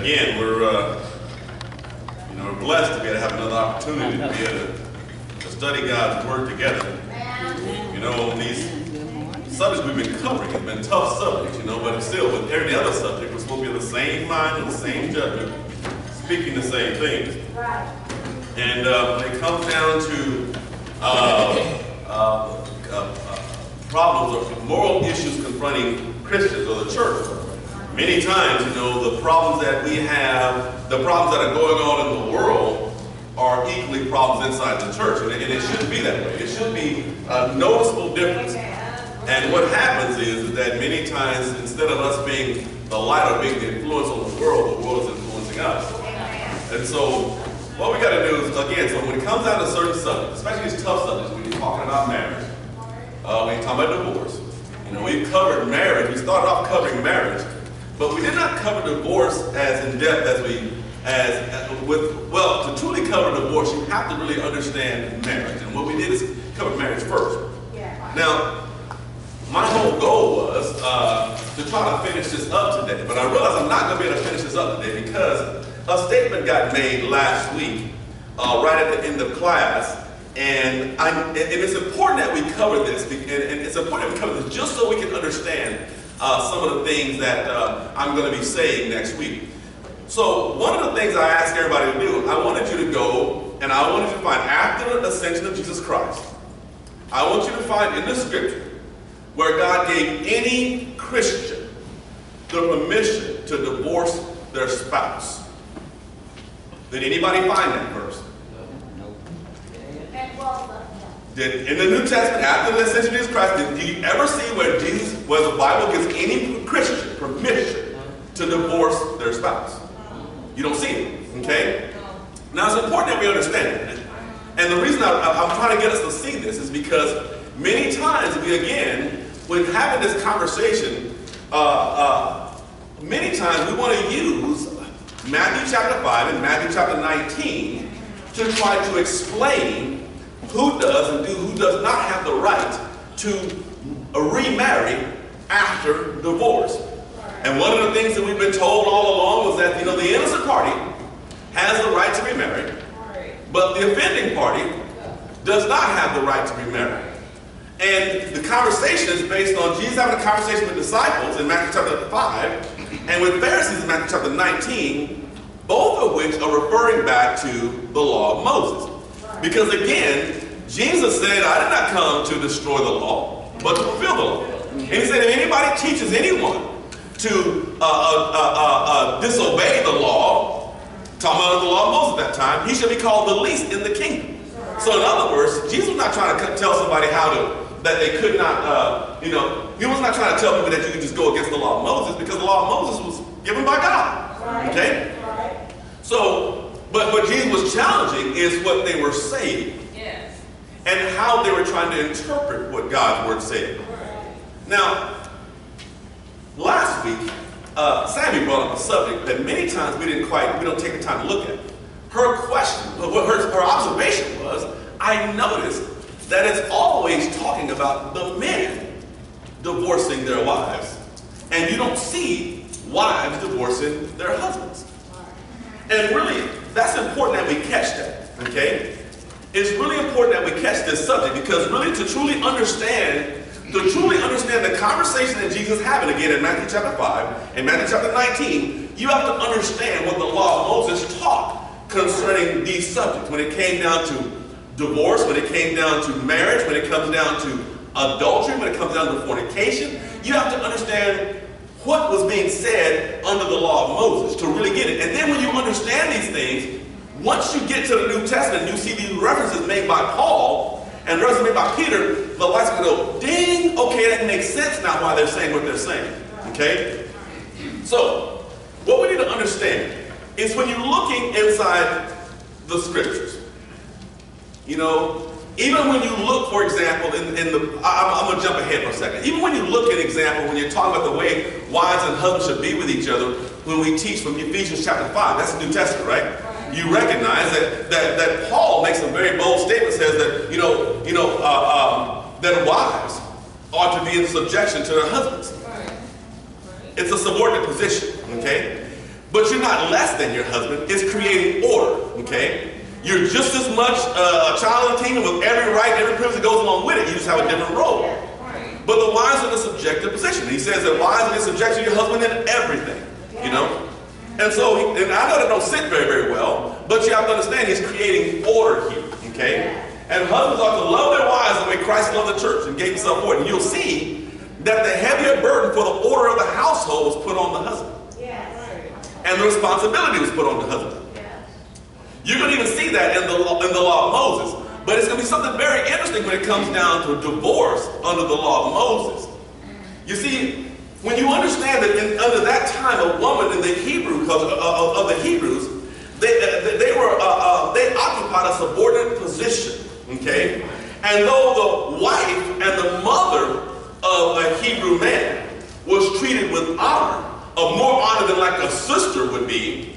Again, we're blessed to be able to have another opportunity to be able to study God's Word together. These subjects we've been covering have been tough subjects, but still, with every other subject, we're supposed to be of the same mind and the same judgment, speaking the same things. Right. And when it comes down to problems or moral issues confronting Christians or the church, many times, the problems that we have, the problems that are going on in the world are equally problems inside the church. And it shouldn't be that way. It should be a noticeable difference. And what happens is that many times, instead of us being the light or being the influence on the world is influencing us. And so, what we got to do is, again, so when it comes down to certain subjects, especially these tough subjects, when you're talking about marriage, when you're talking about divorce, we've covered marriage. We started off covering marriage, but we did not cover divorce as in depth to truly cover divorce, you have to really understand marriage. And what we did is cover marriage first. Yeah. Now, my whole goal was to try to finish this up today, but I realized I'm not going to be able to finish this up today because a statement got made last week, right at the end of class, and it's important that we cover this, and it's important that we cover this just so we can understand some of the things that I'm going to be saying next week. So one of the things I asked everybody to do, I wanted you to go and I wanted you to find, after the ascension of Jesus Christ, I want you to find in the scripture where God gave any Christian the permission to divorce their spouse. Did anybody find that verse? No. Did, in the New Testament, after the ascension of Jesus Christ, did you ever see where the Bible gives any Christian permission to divorce their spouse? You don't see it, okay? Now, it's important that we understand it. And the reason I'm trying to get us to see this is because many times when having this conversation, many times we want to use Matthew chapter 5 and Matthew chapter 19 to try to explain who does and who does not have the right to remarry after divorce. And one of the things that we've been told all along was that, the innocent party has the right to remarry, but the offending party does not have the right to remarry. And the conversation is based on Jesus having a conversation with disciples in Matthew chapter 5 and with Pharisees in Matthew chapter 19, both of which are referring back to the law of Moses. Because again, Jesus said, I did not come to destroy the law, but to fulfill the law. And he said, if anybody teaches anyone to disobey the law, talking about the law of Moses at that time, he should be called the least in the kingdom. So in other words, Jesus was not trying to tell somebody that they could not, he was not trying to tell people that you could just go against the law of Moses, because the law of Moses was given by God. Okay? So, but what Jesus was challenging is what they were saying. Yes. And how they were trying to interpret what God's word said. Now, last week, Sammy brought up a subject that many times we don't take the time to look at. Her question, her observation was, I noticed that it's always talking about the men divorcing their wives. And you don't see wives divorcing their husbands. And really, that's important that we catch that, okay? It's really important that we catch this subject, because really to truly understand the conversation that Jesus is having again in Matthew chapter 5 and Matthew chapter 19, you have to understand what the law of Moses taught concerning these subjects. When it came down to divorce, when it came down to marriage, when it comes down to adultery, when it comes down to fornication, you have to understand what was being said under the law of Moses to really get it. And then when you understand these things, once you get to the New Testament, you see these references made by Paul and references made by Peter, the light's going to go, ding, okay, that makes sense now why they're saying what they're saying, okay? So, what we need to understand is when you're looking inside the scriptures, even when you look, for example, I'm going to jump ahead for a second. Even when you look at example, when you're talking about the way wives and husbands should be with each other, when we teach from Ephesians chapter 5, that's the New Testament, right? You recognize that Paul makes a very bold statement, says that, that wives ought to be in subjection to their husbands. It's a subordinate position, okay? but you're not less than your husband. It's creating order, okay? You're just as much a child of the kingdom with every right, every privilege that goes along with it. You just have a different role. But the wives are in a subjective position. He says that wives are in subject to your husband in everything, you know? And so, and I know that don't sit very, very well, but you have to understand he's creating order here, okay? And husbands are to love their wives the way Christ loved the church and gave himself for it. And you'll see that the heavier burden for the order of the household was put on the husband. And the responsibility was put on the husband. You're going to even see that in the law of Moses. But it's going to be something very interesting when it comes down to divorce under the law of Moses. You see, when you understand that under that time, a woman in the Hebrew of the Hebrews, they occupied a subordinate position. Okay, and though the wife and the mother of a Hebrew man was treated with honor, of more honor than like a sister would be,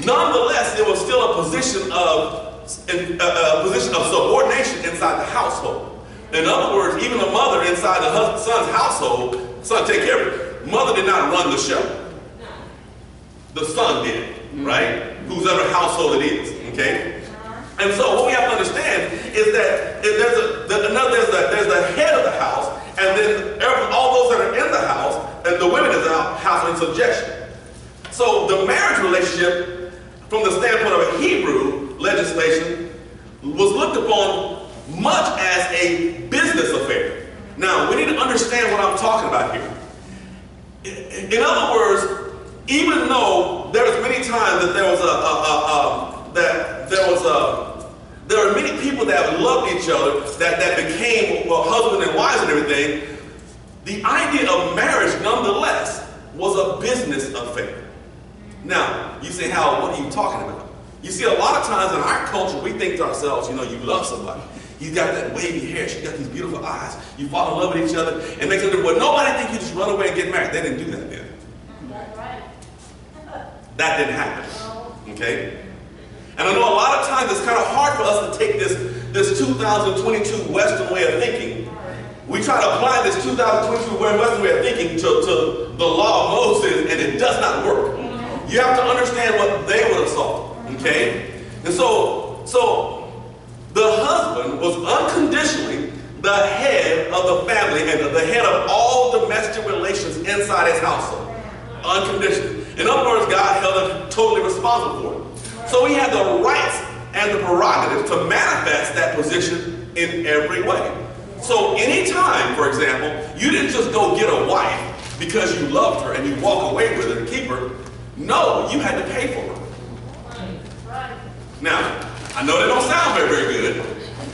nonetheless, there was still a position of subordination inside the household. In other words, even a mother inside the son's household, son, take care of it. Mother did not run the show. The son did, right? Whosever household it is, okay? And so what we have to understand is that there's the head of the house, and then all those that are in the house, and the women in the house are in subjection. So the marriage relationship, from the standpoint of a Hebrew legislation, was looked upon much as a business affair. Now, we need to understand what I'm talking about here. In other words, even though there was many times that there are many people that loved each other, that became husband and wives and everything, the idea of marriage, nonetheless, was a business affair. Now, you say, Hal, what are you talking about? You see, a lot of times in our culture, we think to ourselves, you know, you love somebody. He's got that wavy hair, she's got these beautiful eyes. You fall in love with each other, and makes it, well, nobody thinks you just run away and get married. They didn't do that then. That's right. That didn't happen. Okay? And I know a lot of times it's kind of hard for us to take this 2022 Western way of thinking. We try to apply this 2022 Western way of thinking to the law of Moses, and it does not work. You have to understand what they would have saw. Okay? And so the husband was unconditionally the head of the family and the head of all domestic relations inside his household. Unconditionally. In other words, God held him totally responsible for it. So he had the rights and the prerogative to manifest that position in every way. So anytime, for example, you didn't just go get a wife because you loved her and you walk away with her and keep her. No, you had to pay for her. Now, I know that don't sound very, very good.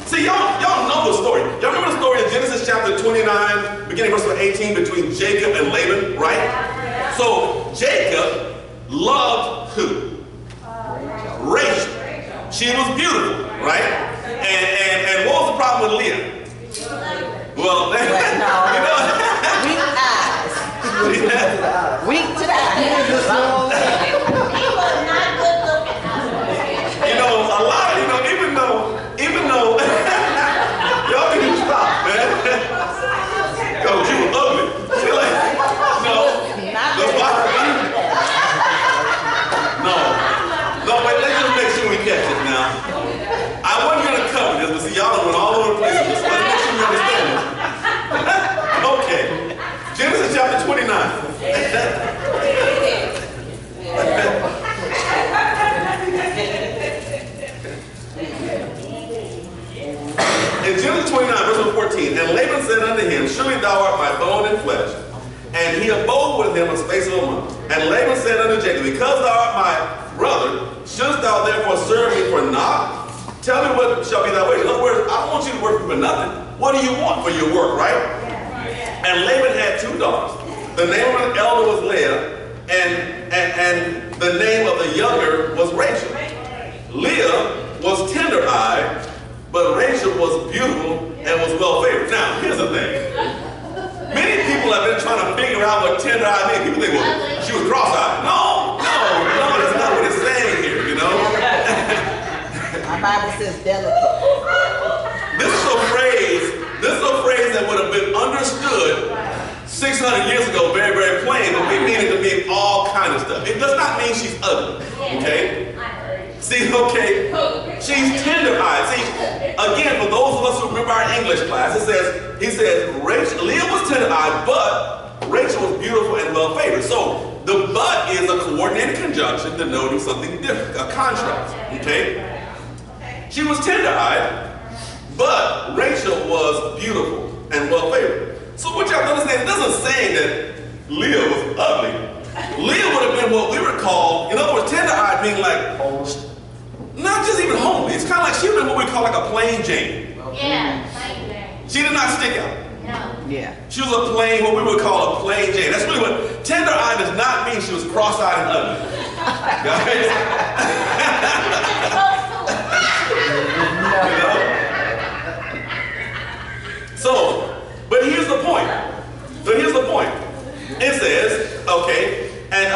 See, y'all know the story. Y'all remember the story in Genesis chapter 29, beginning verse 18, between Jacob and Laban, right? So Jacob loved who? Rachel. She was beautiful, right? And what was the problem with Leah? Well, you know, weak eyes. Weak to the eyes. He was not good looking. You know, a lot of, even though, y'all need to stop, man. Yo, she was ugly. She like, no, but let's just make sure we catch it now. I wasn't going to cover this, but see, y'all went all over the place. Let's make sure you understand this. Okay. Genesis chapter 29. In Genesis 29, verse 14, and Laban said unto him, surely thou art my bone and flesh. And he abode with him a space of a month. And Laban said unto Jacob, because thou art my brother, shouldst thou therefore serve me for naught? Tell me what shall be thy wage. In other words, I don't want you to work for nothing. What do you want for your work, right? And Laban had two daughters. The name of the elder was Leah, and the name of the younger was Rachel. Leah was tender-eyed, but Rachel was beautiful and was well-favored. Now, here's the thing. Many people have been trying to figure out what tender-eyed means. People think, well, she was cross-eyed. No, that's not what it's saying here, you know? My Bible says delicate. This is a phrase that would have been understood 600 years ago, very, very plain, but we mean it to mean all kind of stuff. It does not mean she's ugly. Okay? See, okay, she's tender-eyed. See, again, for those of us who remember our English class, he says, Leah was tender-eyed, but Rachel was beautiful and well-favored. So the but is a coordinated conjunction denoting something different, a contrast. Okay? She was tender-eyed, but Rachel was beautiful and well-favored. So what you have to understand, it doesn't say that Leah was ugly. Leah would have been what we would call, in other words, tender-eyed being like, not just even homely. It's kind of like she would have been what we call like a plain Jane. Yeah, plain Jane. She did not stick out. No. Yeah. She was a plain, what we would call a plain Jane. That's really what, tender-eyed does not mean she was cross-eyed and ugly. Guys? You know? So, but here's the point. It says, okay, and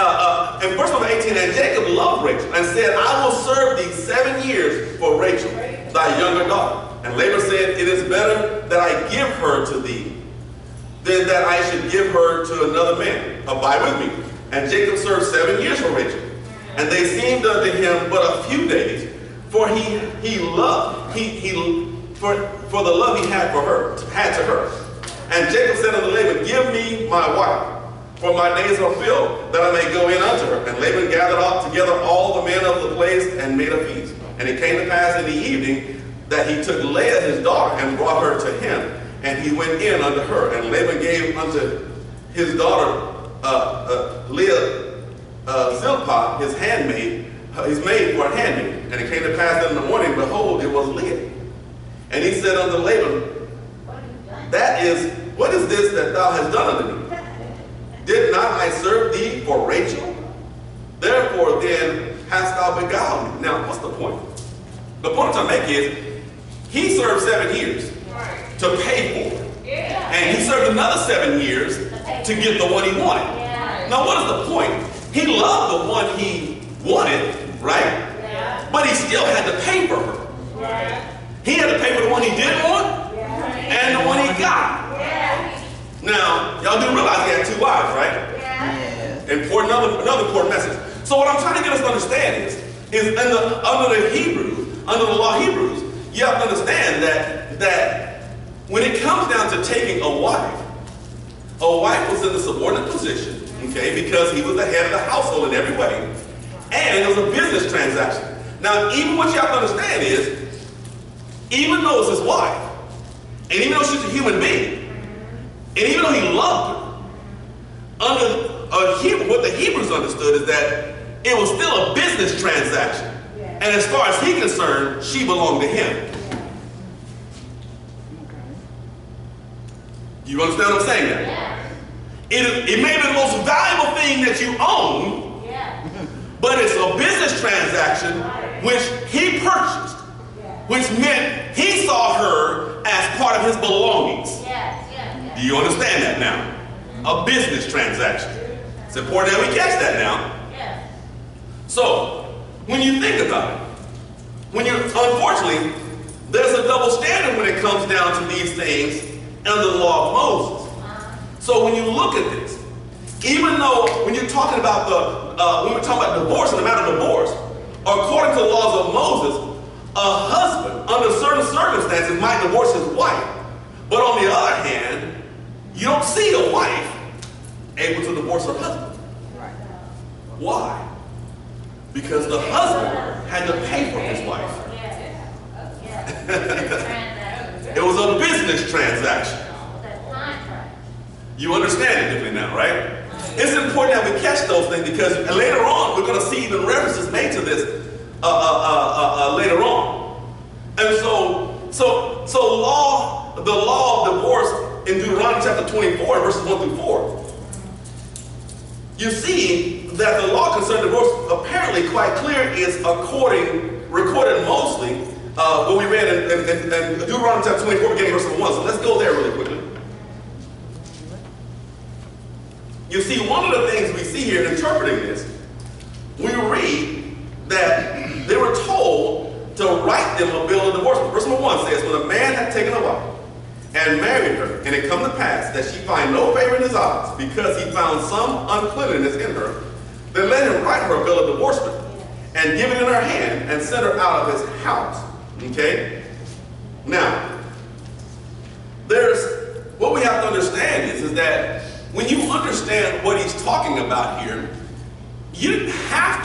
in verse number 18, and Jacob loved Rachel and said, I will serve thee 7 years for Rachel, thy younger daughter. And Laban said, it is better that I give her to thee than that I should give her to another man. Abide with me. And Jacob served 7 years for Rachel. And they seemed unto him but a few days, for he loved, for the love he had to her. And Jacob said unto Laban, give me my wife, for my days are filled, that I may go in unto her. And Laban gathered together all the men of the place and made a feast. And it came to pass in the evening that he took Leah his daughter and brought her to him. And he went in unto her. And Laban gave unto his daughter Leah Zilpah, his handmaid, his maid for a handmaid. And it came to pass that in the morning, behold, it was Leah. And he said unto Laban, what is this that thou hast done unto me? Did not I serve thee for Rachel? Therefore then hast thou beguiled me. Now, what's the point? The point I'm trying to make is, he served 7 years to pay for it. And he served another 7 years to get the one he wanted. Now, what is the point? He loved the one he wanted, right? But he still had to pay for her. He had to pay for the one he didn't want and the one he got. Now, y'all do realize he had 2 wives, right? Another important message. So what I'm trying to get us to understand is under the law of Hebrews, you have to understand that when it comes down to taking a wife was in a subordinate position, okay, because he was the head of the household in every way, and it was a business transaction. Now, even what you have to understand is, even though it's his wife, and even though she's a human being, and even though he loved her, what the Hebrews understood is that it was still a business transaction. And as far as he's concerned, she belonged to him. You understand what I'm saying now? It may be the most valuable thing that you own, but it's a business transaction which he purchased, which meant he saw her as part of his belongings. Do you understand that now? A business transaction. It's important that we catch that now. So, when you think about it, unfortunately, there's a double standard when it comes down to these things under the law of Moses. So when you look at this, even though when you're talking about when we're talking about divorce and the matter of divorce, according to the laws of Moses, a husband under certain circumstances might divorce his wife. But on the other hand, you don't see a wife able to divorce her husband. Why? Because the husband had to pay for his wife. It was a business transaction. You understand it differently now, right? It's important that we catch those things because later on we're going to see even references made to this later on. And so the law of divorce in Deuteronomy Chapter 24, verses 1 through 4, you see that the law concerning divorce apparently quite clear is recorded mostly what we read in Deuteronomy Chapter 24, beginning verse 1. So let's go there really quickly. You see, one of the things we see here in interpreting this, we read that they were told to write them a bill of divorce. Verse 1 says, when a man had taken a wife and married her, and it come to pass that she find no favor in his eyes, because he found some uncleanness in her, then let him write her a bill of divorcement and give it in her hand and send her out of his house. Okay? Now, what we have to understand is that when you understand what he's talking about here, you didn't have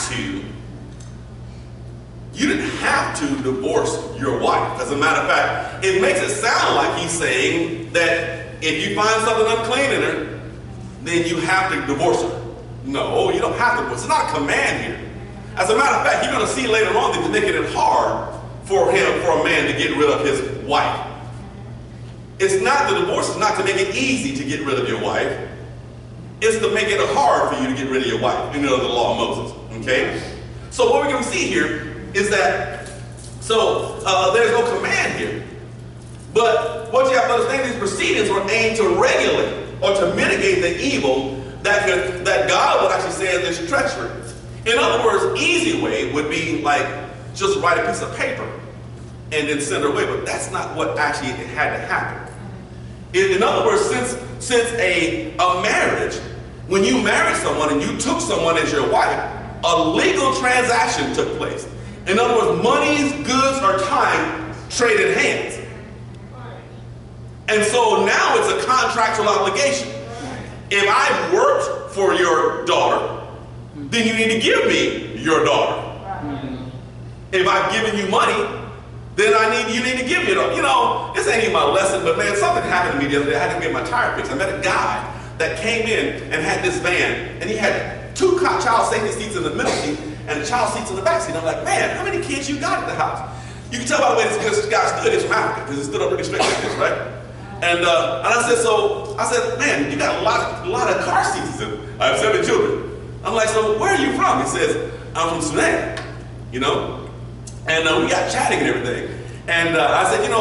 to divorce your wife. As a matter of fact, it makes it sound like he's saying that if you find something unclean in her, then you have to divorce her. No, you don't have to divorce. It's not a command here. As a matter of fact, you're going to see later on that they're making it hard for a man to get rid of his wife. It's not, the divorce is not to make it easy to get rid of your wife. It's to make it hard for you to get rid of your wife, the law of Moses. Okay? So what we're going to see here is that, there's no command here. But what you have to understand, these proceedings were aimed to regulate or to mitigate the evil that God would actually say is treachery. In other words, easy way would be like just write a piece of paper and then send her away. But that's not what actually had to happen. In other words, since a marriage, when you married someone and you took someone as your wife, a legal transaction took place. In other words, monies, goods, or time traded hands. And so now it's a contractual obligation. If I worked for your daughter, then you need to give me your daughter. If I've given you money, then you need to give me it. This ain't even my lesson, but man, something happened to me the other day. I had to get my tire fixed. I met a guy that came in and had this van, and he had two child safety seats in the middle seat and the child seats in the back seat. I'm like, man, how many kids you got at the house? You can tell by the way this guy stood, it's from Africa, because he stood up really straight like this, right? And I said, man, you got a lot of car seats. He said, I have 7 children. I'm like, so where are you from? He says, I'm from Sudan, And we got chatting and everything. And I said, I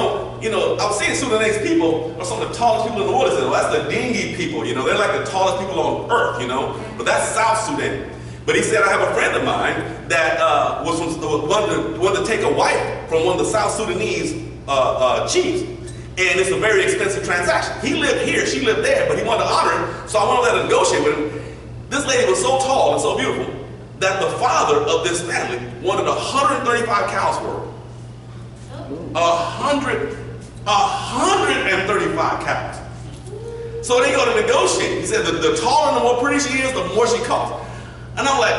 was seeing Sudanese people are some of the tallest people in the world. I said, well, that's the dingy people, they're like the tallest people on earth, But that's South Sudan. But he said, I have a friend of mine that wanted to take a wife from one of the South Sudanese chiefs. And it's a very expensive transaction. He lived here, she lived there, but he wanted to honor her, so I wanted to negotiate with him. This lady was so tall and so beautiful that the father of this family wanted 135 cows for her. 135 cows. So they go to negotiate. He said the taller and the more pretty she is, the more she costs. And I'm like,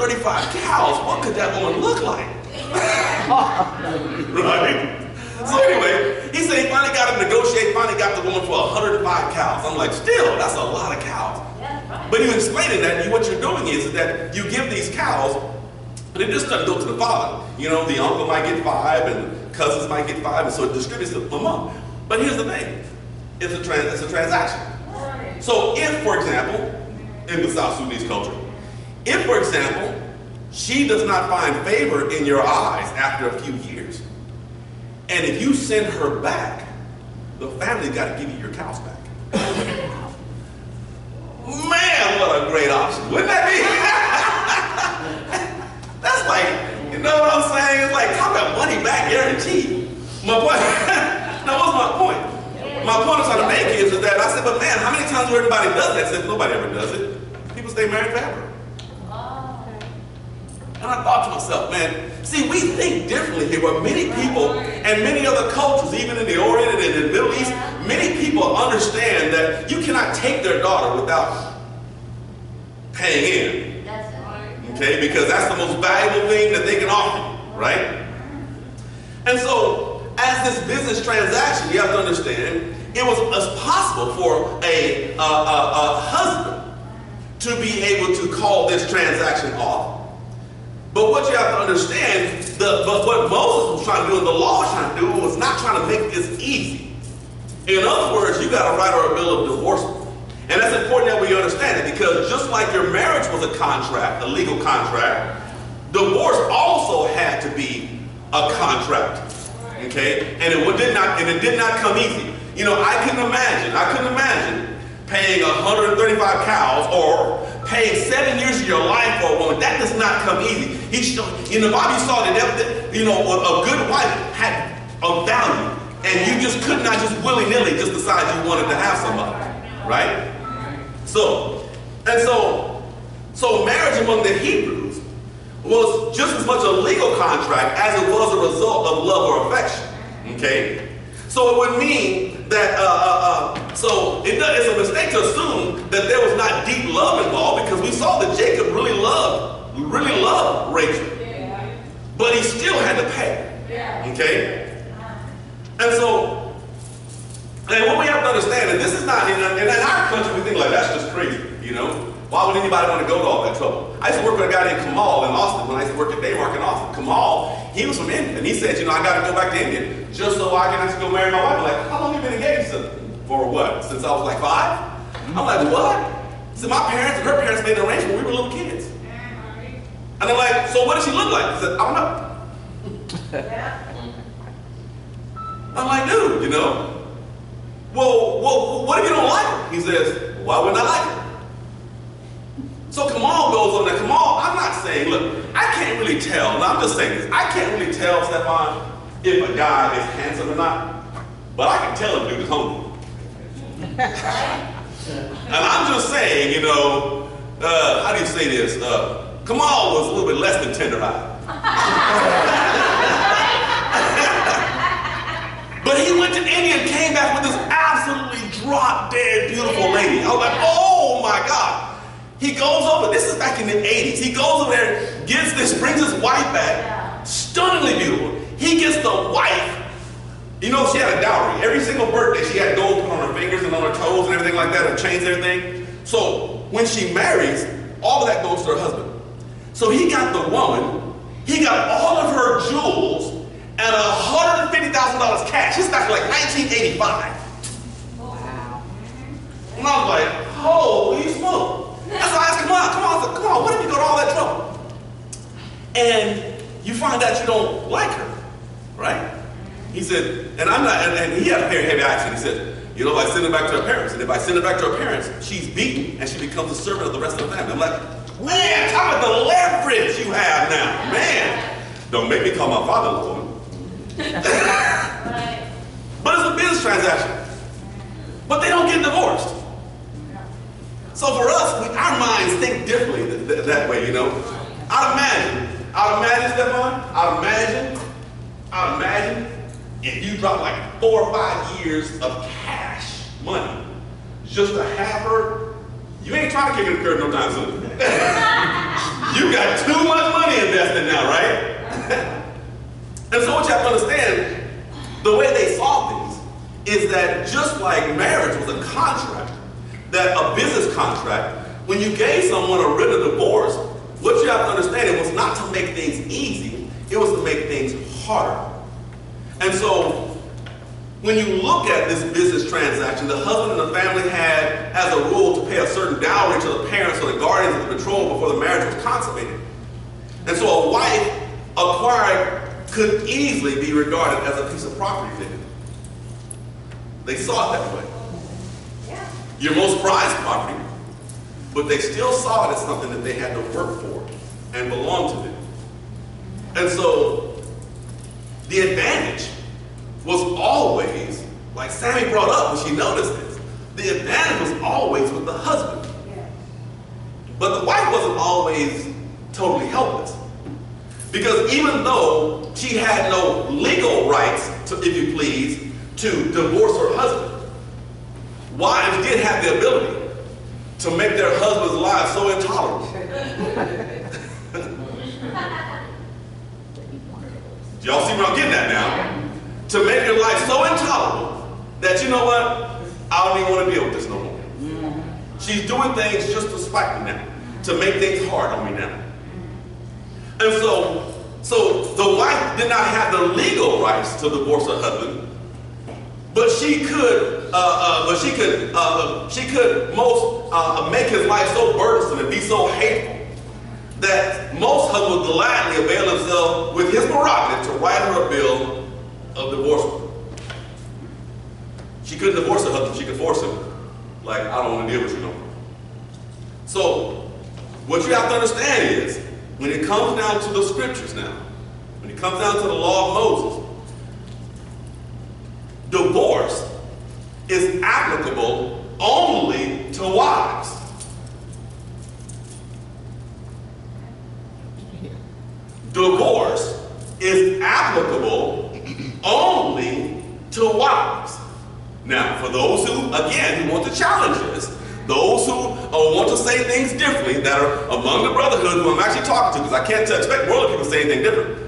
135 cows, what could that woman look like? Right? So anyway, he said he finally got to negotiate, finally got the woman for 105 cows. I'm like, still, that's a lot of cows. But you explaining that, what you're doing is that you give these cows, and it just doesn't go to the father. The uncle might get 5, and cousins might get 5, and so it distributes to the mom. But here's the thing, it's a transaction. So if, for example, in the South Sudanese culture, if, for example, she does not find favor in your eyes after a few years, and if you send her back, the family's got to give you your cows back. Man, what a great option. Wouldn't that be? That's like, you know what I'm saying? It's like, talk about money back guaranteed. My point, now what's my point? My point I'm trying to make is that I said, but man, how many times where everybody does that? I said, nobody ever does it. People stay married forever. And I thought to myself, man, see, we think differently here, but many people and many other cultures, even in the Orient and in the Middle East, many people understand that you cannot take their daughter without paying in. Okay, because that's the most valuable thing that they can offer you, right? And so, as this business transaction, you have to understand, it was possible for a husband to be able to call this transaction off. But what you have to understand, what Moses was trying to do and the law was trying to do was not trying to make this easy. In other words, you got to write her a bill of divorcement. And that's important that we understand it, because just like your marriage was a contract, a legal contract, divorce also had to be a contract. Okay? And it did not come easy. I couldn't imagine paying 135 cows or paying 7 years of your life for a woman. That does not come easy. In the Bible, you saw that a good wife had a value, and you just could not just willy-nilly just decide you wanted to have somebody, right? So marriage among the Hebrews was just as much a legal contract as it was a result of love or affection. Okay? So it would mean that, it's a mistake to assume that there was not deep love involved, because we saw that Jacob really loved Rachel. Yeah. But he still had to pay. Yeah. Okay? And so, and what we have to understand, and this is not, in our country we think like, that's just crazy, you know? Why would anybody want to go to all that trouble? I used to work with a guy named Kamal in Austin. When I used to work at Daymark in Austin, Kamal, he was from India. And he said, you know, I got to go back to India just so I can actually go marry my wife. I'm like, how long have you been engaged to? For what? Since I was like 5? I'm like, what? So my parents and her parents made an arrangement when we were little kids. And I'm like, so what does she look like? I said, I don't know. I'm like, dude, you know, well, what if you don't like her? He says, why wouldn't I like her? So Kamal goes on there. Kamal, I'm not saying, look, I can't really tell. No, I'm just saying this. I can't really tell, Stefan, if a guy is handsome or not, but I can tell if dude is hungry. And I'm just saying, you know, how do you say this? Kamal was a little bit less than tender-eyed. But he went to India and came back with this absolutely drop-dead beautiful lady. I was like, oh my God. He goes over, this is back in the 80s. He goes over there, brings his wife back, stunningly beautiful. He gets the wife, you know, she had a dowry. Every single birthday she had gold put on her fingers and on her toes and everything like that, her chains and everything. So when she marries, all of that goes to her husband. So he got the woman, he got all of her jewels and $150,000 cash. It's back in like 1985. Wow. And I was like, holy smoke. And so I asked him, come on, what if you go to all that trouble? And you find out you don't like her, right? He said, and he had a very heavy accent. He said, you know, if I send her back to her parents, and if I send her back to her parents, she's beaten, and she becomes a servant of the rest of the family. I'm like, man, talk about the leverage you have now. Man, don't make me call my father a woman. But it's a business transaction. But they don't get divorced. So for us, our minds think differently that way, you know. I'd imagine, Stefan, I'd imagine if you drop like 4 or 5 years of cash money just to have her, you ain't trying to kick it in the curb no time soon. You got too much money invested now, right? And so what you have to understand, the way they saw things is that just like marriage was a contract, that a business contract, when you gave someone a written divorce, what you have to understand, it was not to make things easy, it was to make things harder. And so, when you look at this business transaction, the husband and the family had, as a rule, to pay a certain dowry to the parents or the guardians of the betrothal before the marriage was consummated. And so a wife acquired could easily be regarded as a piece of property to them. They saw it that way. Your most prized property, but they still saw it as something that they had to work for and belonged to them. And so the advantage was always, like Sammy brought up when she noticed this, the advantage was always with the husband. But the wife wasn't always totally helpless. Because even though she had no legal rights, if you please, to divorce her husband, wives did have the ability to make their husbands' lives so intolerable. Y'all see where I'm getting at now? To make your life so intolerable that, you know what? I don't even want to deal with this no more. She's doing things just to spite me now, to make things hard on me now. And so the wife did not have the legal rights to divorce her husband, but she could make his life so burdensome and be so hateful that most husbands would gladly avail themselves with his prerogative to write her a bill of divorce. She couldn't divorce her husband, she could force him. Like, I don't want to deal with you no more. So, what you have to understand is, when it comes down to the scriptures now, when it comes down to the law of Moses, divorce is applicable only to wives. divorce is applicable only to wives. Now, for those who, again, who want to challenge this, those who want to say things differently, that are among the brotherhood who I'm actually talking to, because I can't expect worldly people to say anything different.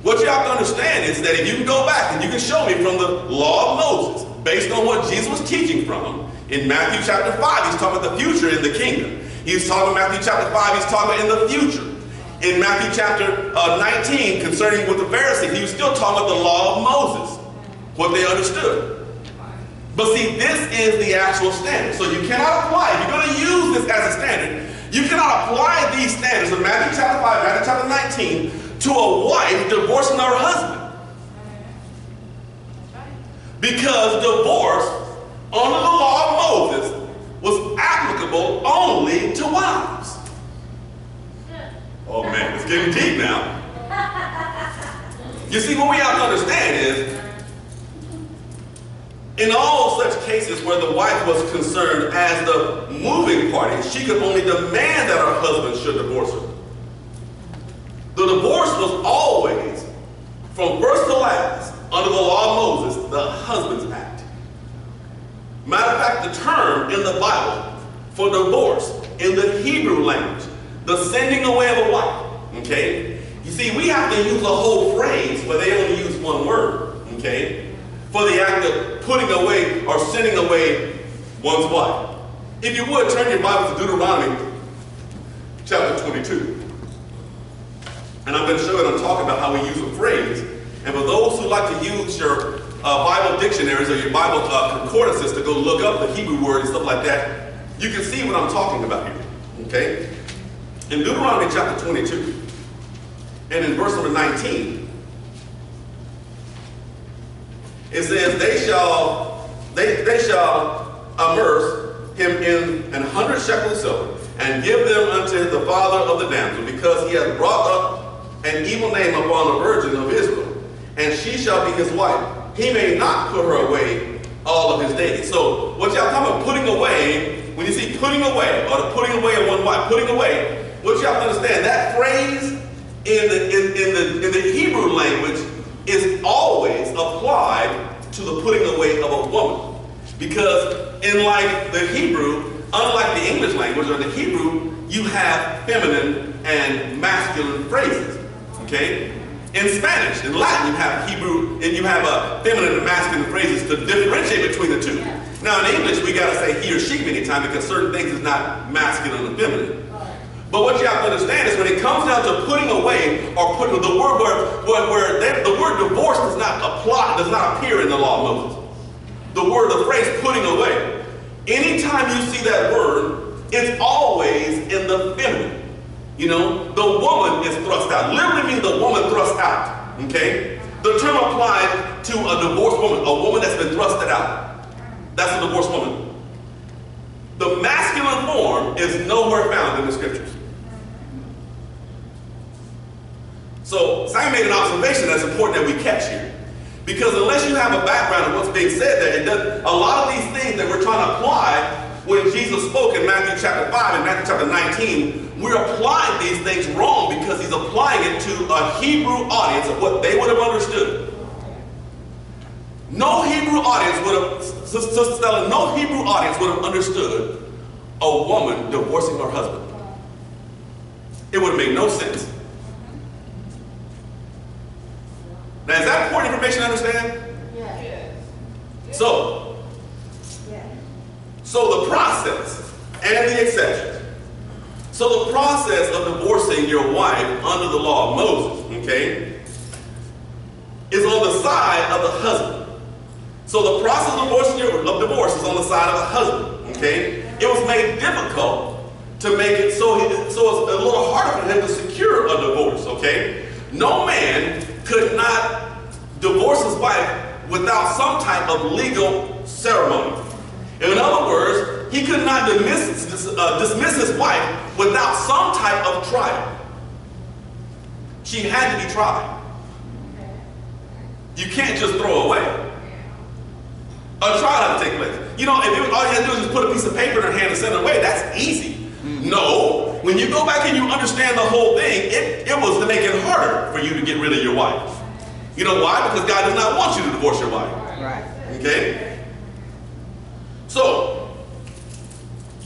What you have to understand is that if you can go back and you can show me from the law of Moses, based on what Jesus was teaching from, in Matthew chapter 5, he's talking about the future in the kingdom. He's talking about Matthew chapter 5, he's talking about in the future. In Matthew chapter 19, concerning with the Pharisees, he was still talking about the law of Moses, what they understood. But see, this is the actual standard. So you cannot apply, if you're going to use this as a standard, you cannot apply these standards of Matthew chapter 5, Matthew chapter 19 to a wife divorcing her husband. Because divorce under the law of Moses was applicable only to wives. Oh man, it's getting deep now. You see, what we have to understand is, in all such cases where the wife was concerned as the moving party, she could only demand that her husband should divorce her. The divorce was always, from first to last, under the law of Moses, the husband's act. Matter of fact, the term in the Bible for divorce, in the Hebrew language, the sending away of a wife, okay? You see, we have to use a whole phrase where they only use one word, okay? For the act of putting away or sending away one's wife. If you would, turn your Bible to Deuteronomy Chapter 22. And I'm going to show you, I'm talking about how we use a phrase. And for those who like to use your Bible dictionaries or your Bible concordances to go look up the Hebrew word and stuff like that, you can see what I'm talking about here, okay? In Deuteronomy chapter 22, and in verse number 19, it says, they shall immerse him in 100 shekels of silver, and give them unto the father of the damsel, because he hath brought up an evil name upon the virgin of Israel, and she shall be his wife. He may not put her away all of his days. So what y'all talking about putting away, when you see putting away, or the putting away of one wife, putting away, what you have to understand, that phrase in the Hebrew language is always applied to the putting away of a woman. Because in like the Hebrew, unlike the English language or the Hebrew, you have feminine and masculine phrases, okay? In Spanish, in Latin, you have Hebrew, and you have feminine and masculine phrases to differentiate between the two. Now in English, we gotta say he or she many times because certain things is not masculine and feminine. But what you have to understand is when it comes down to putting away or putting the word the word divorce does not apply, does not appear in the law of Moses. The phrase putting away. Anytime you see that word, it's always in the feminine. You know, the woman is thrust out. Literally means the woman thrust out. Okay? The term applied to a divorced woman, a woman that's been thrusted out. That's a divorced woman. The masculine form is nowhere found in the scriptures. So Simon made an observation that's important that we catch here. Because unless you have a background of what's being said there, it does, a lot of these things that we're trying to apply when Jesus spoke in Matthew chapter 5 and Matthew chapter 19, we're applying these things wrong because he's applying it to a Hebrew audience of what they would have understood. No Hebrew audience would have, Sister Stella, no Hebrew audience would have understood a woman divorcing her husband. It would have made no sense. Now, is that important information to understand? Yeah. So the process and the exceptions. So the process of divorcing your wife under the law of Moses, okay, is on the side of the husband. So the process of divorce is on the side of the husband, okay? It was made difficult to make it so it's a little harder for him to secure a divorce, okay? No man could not divorce his wife without some type of legal ceremony. In other words, he could not dismiss his wife without some type of trial. She had to be tried. You can't just throw away. A trial had to take place. You know, if all you had to do is just put a piece of paper in her hand and send it away, that's easy. No, when you go back and you understand the whole thing, it was to make it harder for you to get rid of your wife. You know why? Because God does not want you to divorce your wife. Right. Okay? So,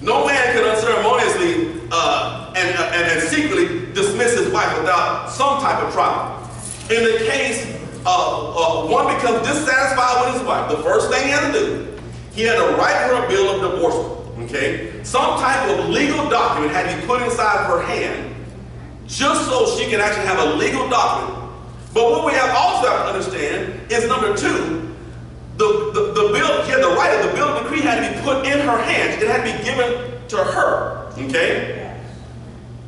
no man can unceremoniously and secretly dismiss his wife without some type of trial. In the case one becomes dissatisfied with his wife, the first thing he had to do, he had to write her a bill of divorcement. Okay? Some type of legal document had to be put inside her hand just so she can actually have a legal document. But what we also have to understand is number two, the bill, he had the right of the bill of decree had to be put in her hands. It had to be given to her. Okay?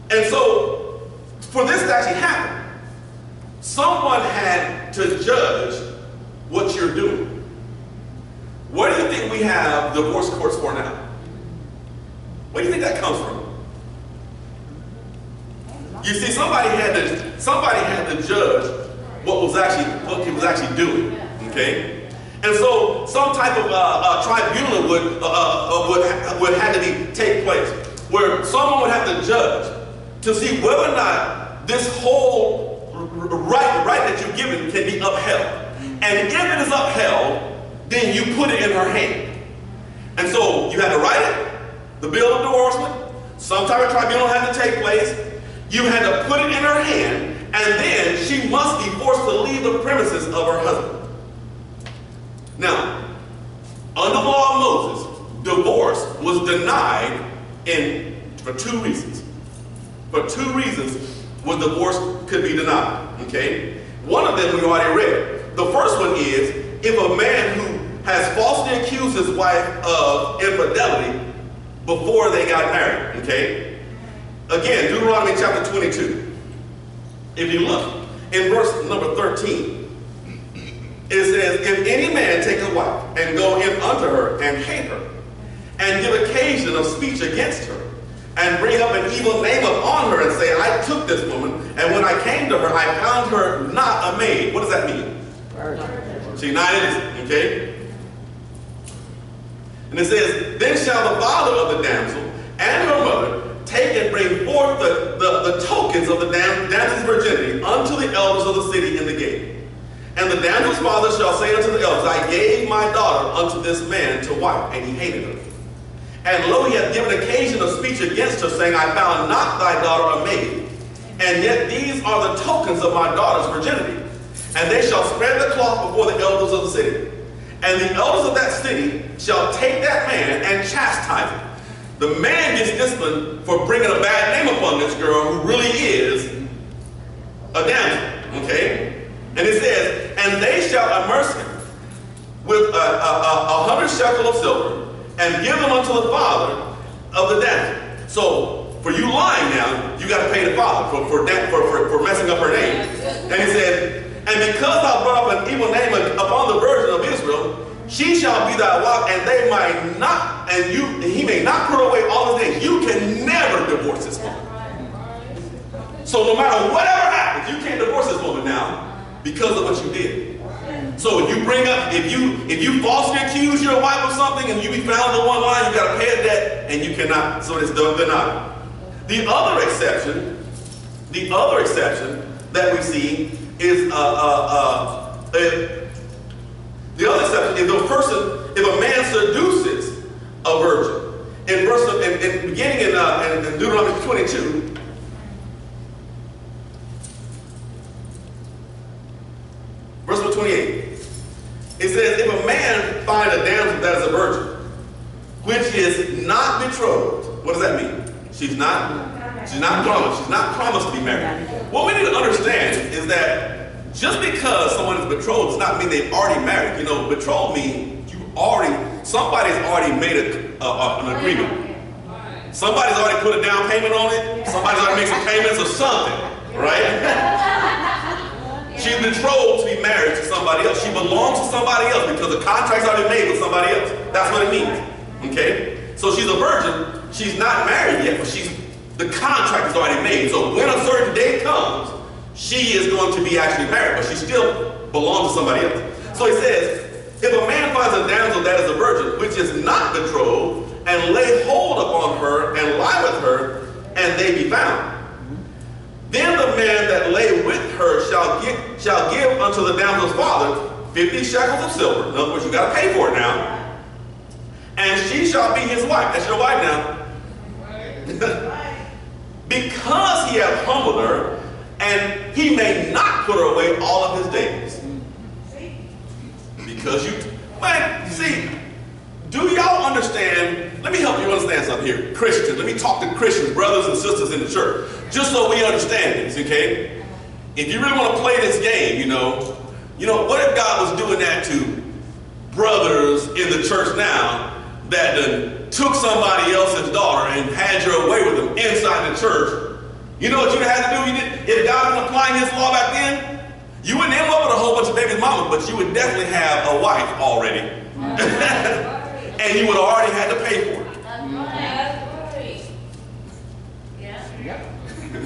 And so, for this to actually happen, someone had to judge what you're doing. Where do you think we have divorce courts for now? Where do you think that comes from? You see, somebody had to judge what he was actually doing. Okay? And so some type of tribunal would have to take place, where someone would have to judge to see whether or not this whole right that you're given can be upheld. And if it is upheld, then you put it in her hand. And so you had to write it, the bill of divorcement, some type of tribunal had to take place, you had to put it in her hand, and then she must be forced to leave the premises of her husband. Now, under the law of Moses, divorce was denied for two reasons. For two reasons was divorce could be denied. Okay? One of them we already read. The first one is if a man who has falsely accused his wife of infidelity before they got married. Okay? Again, Deuteronomy Chapter 22. If you look in verse number 13, it says, if any man take a wife and go in unto her and hate her, and give occasion of speech against her, and bring up an evil name upon her, and say, I took this woman, and when I came to her, I found her not a maid. What does that mean? She's not innocent, okay? And it says, then shall the father of the damsel and her mother take and bring forth the tokens of the damsel's virginity unto the elders of the city in the gate. And the damsel's father shall say unto the elders, I gave my daughter unto this man to wife, and he hated her. And lo, he hath given occasion of speech against her, saying, I found not thy daughter a maid. And yet these are the tokens of my daughter's virginity. And they shall spread the cloth before the elders of the city. And the elders of that city shall take that man and chastise him. The man gets disciplined for bringing a bad name upon this girl who really is a damsel. Okay? And it says, and they shall immerse him with 100 shekel of silver, and give them unto the father of the damsel. So, for you lying now, you got to pay the father for messing up her name. And he said, and because thou brought up an evil name upon the virgin of Israel, she shall be thy wife, and they might not, and he may not put away all his names. You can never divorce this woman. So no matter whatever happens, you can't divorce this woman now because of what you did. So if you bring up, if you falsely accuse your wife of something and you be found in one line, you got to pay a debt, and you cannot. So it's denied. The other exception that we see is the other exception is if a man seduces a virgin. Beginning in Deuteronomy 22. Verse 28. It says, if a man find a damsel that is a virgin, which is not betrothed, what does that mean? She's not promised. She's not promised to be married. What we need to understand is that just because someone is betrothed does not mean they've already married. You know, betrothed means somebody's already made an agreement. Somebody's already put a down payment on it. Somebody's already made some payments or something, right? She's betrothed to be married to somebody else. She belongs to somebody else because the contract's already made with somebody else. That's what it means. Okay? So she's a virgin. She's not married yet, but the contract is already made. So when a certain day comes, she is going to be actually married, but she still belongs to somebody else. So he says, if a man finds a damsel that is a virgin, which is not betrothed, and lay hold upon her, and lie with her, and they be found. Then the man that lay with her shall give unto the damsel's father 50 shekels of silver. In other words, you got to pay for it now. And she shall be his wife. That's your wife now. Because he hath humbled her, and he may not put her away all of his days. Because see, do y'all understand? Let me help you understand something here. Christians, let me talk to Christians, brothers and sisters in the church, just so we understand this, okay? If you really want to play this game, you know, what if God was doing that to brothers in the church now that took somebody else's daughter and had you away with them inside the church? You know what you'd have to do? If God was applying his law back then, you wouldn't end up with a whole bunch of baby mamas, but you would definitely have a wife already. And you would have already had to pay for it.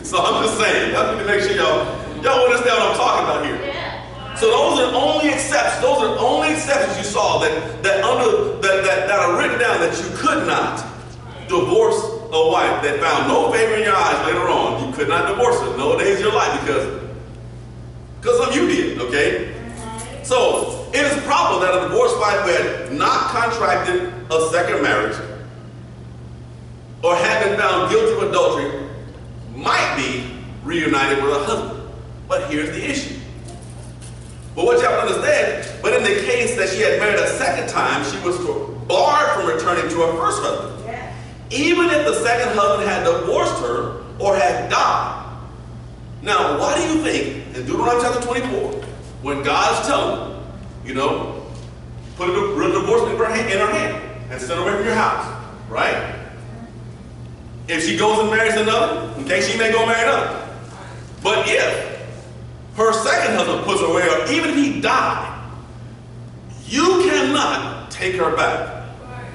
So I'm just saying, I need to make sure y'all understand what I'm talking about here. So those are only exceptions. Those are only exceptions you saw that are written down, that you could not divorce a wife that found no favor in your eyes later on. You could not divorce her no days of your life because of you did, okay? So it is probable that a divorced wife who had not contracted a second marriage or had been found guilty of adultery might be reunited with her husband. But here's the issue. But what you have to understand, but in the case that she had married a second time, she was barred from returning to her first husband. Yeah. Even if the second husband had divorced her or had died. Now, why do you think in Deuteronomy Chapter 24, when God is telling them, put a divorce in her hand and send her away from your house, right? If she goes and marries another, okay, she may go marry another. But if her second husband puts her away, or even if he died, you cannot take her back.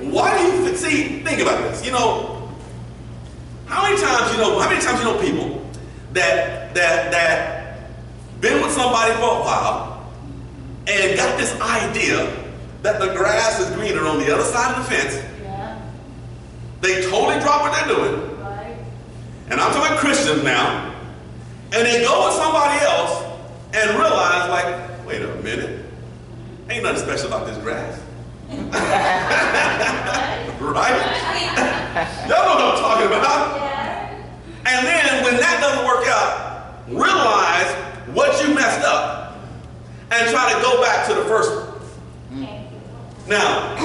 Why do you think about this? How many times people that been with somebody for a while and got this idea that the grass is greener on the other side of the fence. Yeah. They totally drop what they're doing. Right. And I'm talking about Christians now. And they go with somebody else and realize, like, wait a minute, ain't nothing special about this grass. Right? Y'all know what I'm talking about. Yeah. And then when that doesn't work out, realize what you messed up and try to go back to the first one. Now,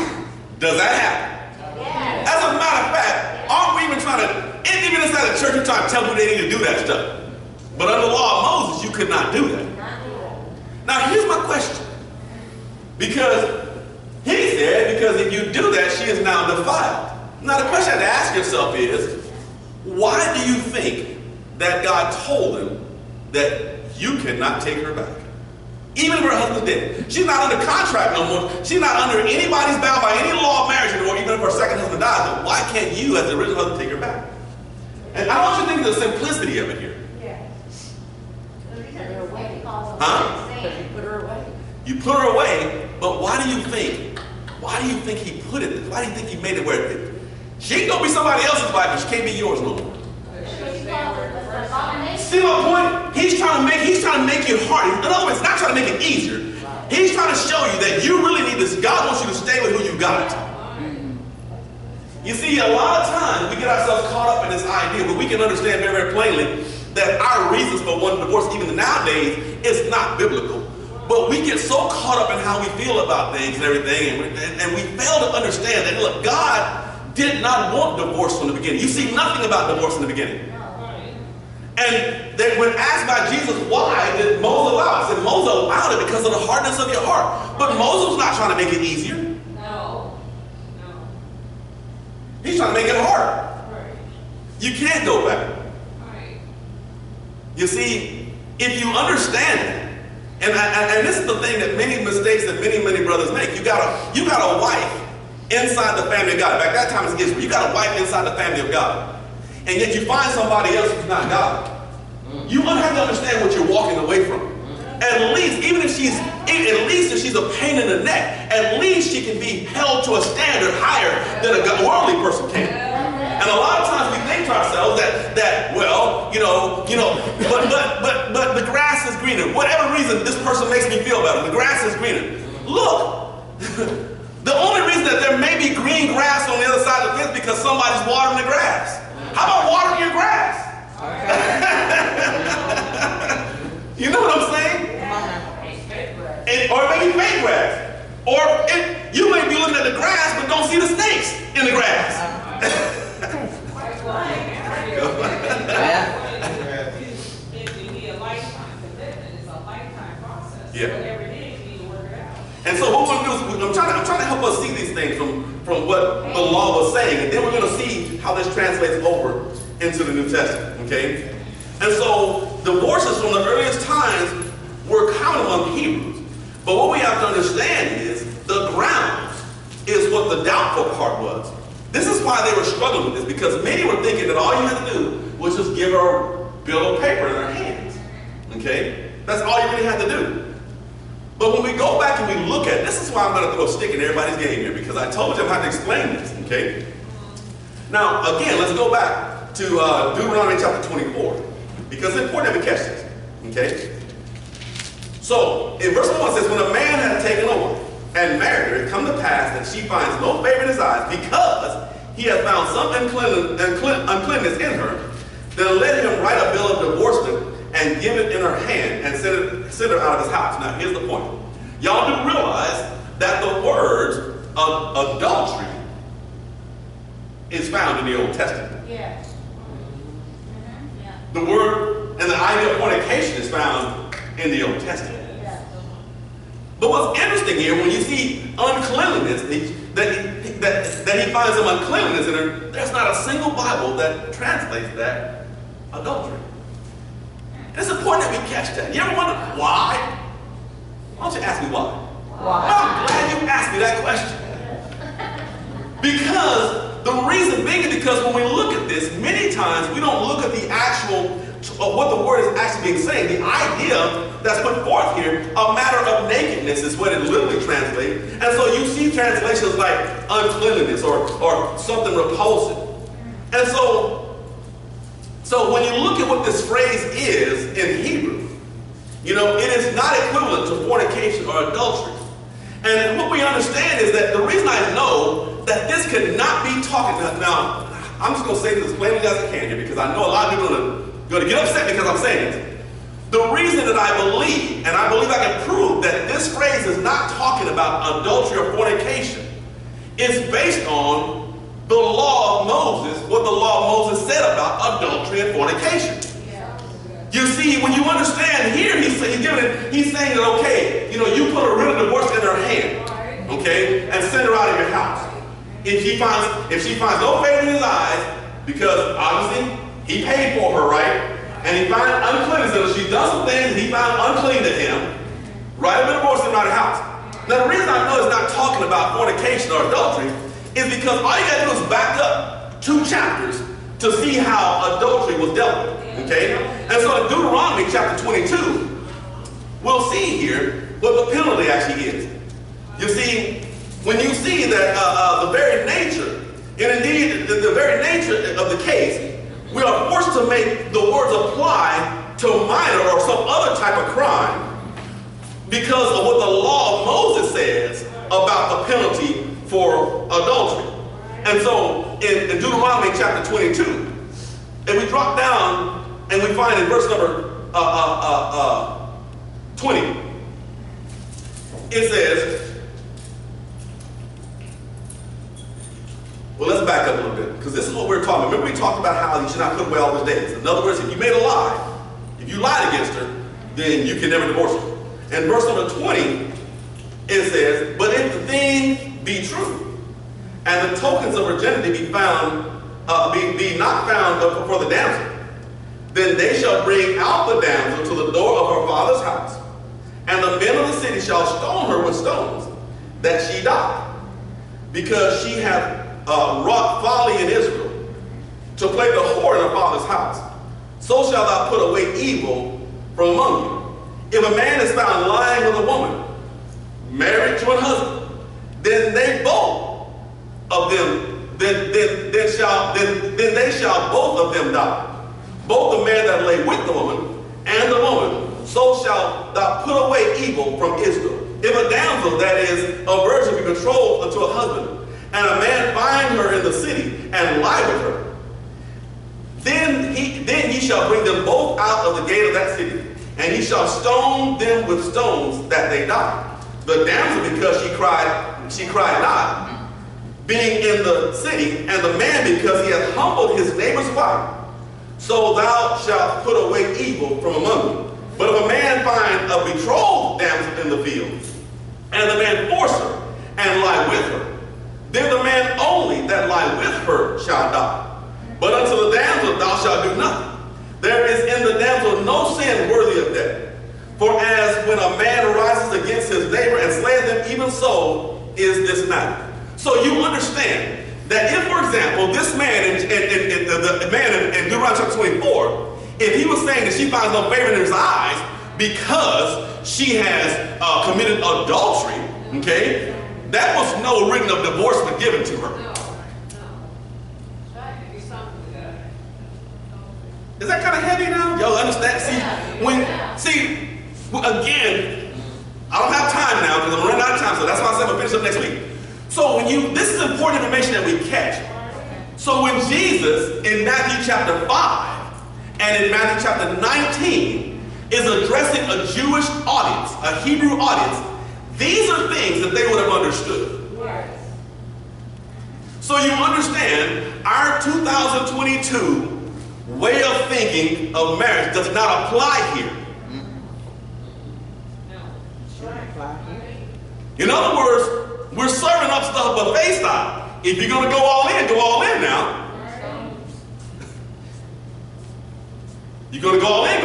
does that happen? Yeah. As a matter of fact, aren't we even trying to, even inside the church, we're trying to tell people they need to do that stuff. But under the law of Moses, you could not do that. Now, here's my question. Because he said, because if you do that, she is now defiled. Now, the question to ask yourself is, why do you think that God told him that you cannot take her back? Even if her husband's dead. She's not under contract no more. She's not under anybody's bound by any law of marriage anymore, even if her second husband dies. But why can't you, as the original husband, take her back? And I want you to think of the simplicity of it here. Huh? You put her away. You put her away, but why do you think he put it? Why do you think he made it where it? She ain't gonna be somebody else's wife, but she can't be yours no more. See my point? He's trying to make it hard. In other words, not trying to make it easier. He's trying to show you that you really need this. God wants you to stay with who you got. You see, a lot of times we get ourselves caught up in this idea, but we can understand very, very plainly that our reasons for wanting divorce, even nowadays, is not biblical. But we get so caught up in how we feel about things and everything, and we fail to understand that, look, God did not want divorce from the beginning. You see nothing about divorce in the beginning. And then when asked by Jesus, why did Moses allow it? He said, Moses allowed it because of the hardness of your heart. But Moses was not trying to make it easier. No. He's trying to make it harder. You can't go back. You see, if you understand it, and this is the thing that many mistakes that many brothers make. You got a wife inside the family of God. Back that time it's Israel. You got a wife inside the family of God. And yet you find somebody else who's not God. You have to understand what you're walking away from. At least, if she's a pain in the neck, at least she can be held to a standard higher than a worldly person can. And And a lot of times we think to ourselves that well, but the grass is greener. Whatever reason this person makes me feel better, the grass is greener. Look, the only reason that there may be green grass on the other side of the fence is because somebody's watering the grass. How about watering your grass? You know what I'm saying? Or maybe fake grass. Or you may be looking at the grass but don't see the snakes in the grass. Yeah. And so what we're going to do is I'm trying to help us see these things from what the law was saying, and then we're going to see how this translates over into the New Testament. Okay? And so divorces from the earliest times were common among Hebrews. But what we have to understand is the grounds is what the doubtful part was. This is why they were struggling with this, because many were thinking that all you had to do was just give her a bill of paper in her hands. Okay? That's all you really had to do. But when we go back and we look at it, this is why I'm going to throw a stick in everybody's game here, because I told you I'm going to have to explain this. Okay? Now, again, let's go back to Deuteronomy Chapter 24, because it's important that we catch this. Okay? So, in verse 1 it says, when a man had taken a wife and married her, it come to pass that she finds no favor in his eyes, because he has found some uncleanness in her, then let him write a bill of divorcement and give it in her hand and send her out of his house. Now, here's the point. Y'all do realize that the word of adultery is found in the Old Testament. Yeah. The word and the idea of fornication is found in the Old Testament. But what's interesting here, when you see uncleanliness, that he finds some uncleanliness in her, there's not a single Bible that translates that adultery. And it's important that we catch that. You ever wonder why? Why don't you ask me why? Why? I'm glad you asked me that question. Because the reason being is because when we look at this, many times we don't look at the actual what the word is actually being saying. The idea that's put forth here, a matter of nakedness, is what it literally translates. And so you see translations like uncleanliness or something repulsive. And so when you look at what this phrase is in Hebrew, it is not equivalent to fornication or adultery. And what we understand is that the reason I know that this could not be talking about, now, I'm just going to say this as plainly as I can here, because I know a lot of people are going to get upset because I'm saying this. The reason that I believe, and I believe I can prove, that this phrase is not talking about adultery or fornication is based on the law of Moses, what the law of Moses said about adultery and fornication. You see, when you understand here, he's saying that, okay, you put a written divorce in her hand, okay, and send her out of your house. If she finds no favor in his eyes, because obviously he paid for her, right? And he found uncleanness in her. She done some things and he found unclean to him. Write a divorce in out of the house. Now the reason I know it's not talking about fornication or adultery is because all you gotta do is back up 2 chapters to see how adultery was dealt with. Okay? And so in Deuteronomy Chapter 22, we'll see here what the penalty actually is. You see, when you see that the very nature, and indeed the very nature of the case, we are forced to make the words apply to minor or some other type of crime because of what the law of Moses says about the penalty for adultery. And so in Deuteronomy Chapter 22, if we drop down and we find in verse number 20, it says, well, let's back up a little bit, because this is what we're talking about. Remember we talked about how you should not put away all his days. In other words, if you made a lie, if you lied against her, then you can never divorce her. In verse number 20, it says, but if the thing be true, and the tokens of virginity be not found for the damsel, then they shall bring out the damsel to the door of her father's house, and the men of the city shall stone her with stones, that she die, because she hath wrought folly in Israel, to play the whore in her father's house. So shalt thou put away evil from among you. If a man is found lying with a woman, married to a husband, then they both of them then they shall both of them die. Both the man that lay with the woman and the woman, so shalt thou put away evil from Israel. If a damsel, that is, a virgin, be betrothed unto a husband, and a man find her in the city and lie with her, then he shall bring them both out of the gate of that city, and he shall stone them with stones that they die. The damsel, because she cried not, being in the city, and the man, because he hath humbled his neighbor's wife. So thou shalt put away evil from among you. But if a man find a betrothed damsel in the field, and the man force her, and lie with her, then the man only that lie with her shall die. But unto the damsel thou shalt do nothing. There is in the damsel no sin worthy of death. For as when a man rises against his neighbor and slays them, even so is this matter. So you understand that if, for example, this man, the man in Deuteronomy Chapter 24, if he was saying that she finds no favor in his eyes because she has committed adultery, okay, that was no written of divorcement given to her. Is that kind of heavy now? Y'all understand? Again, I don't have time now because I'm running out of time, so that's why I said we'll finish up next week. So this is important information that we catch. So when Jesus in Matthew chapter 5 and in Matthew chapter 19 is addressing a Jewish audience, a Hebrew audience, these are things that they would have understood. So you understand our 2022 way of thinking of marriage does not apply here. In other words, we're serving up stuff buffet style. If you're going to go all in now. You're going to go all in.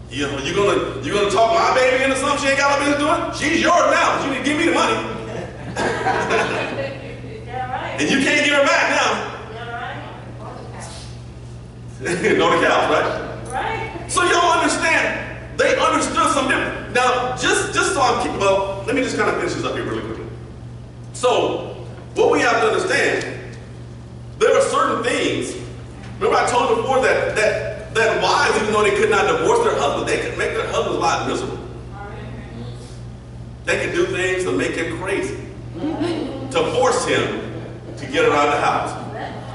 You're going to talk my baby into something she ain't got no business doing? She's yours now, but you need to give me the money. And you can't give her back now. Know the cows, right? So y'all understand. They understood something different. Now, just so let me just kind of finish this up here really quickly. So, what we have to understand, there are certain things. Remember I told you before that wives, even though they could not divorce their husband, they could make their husband's life miserable. They could do things to make him crazy, to force him to get her out of the house.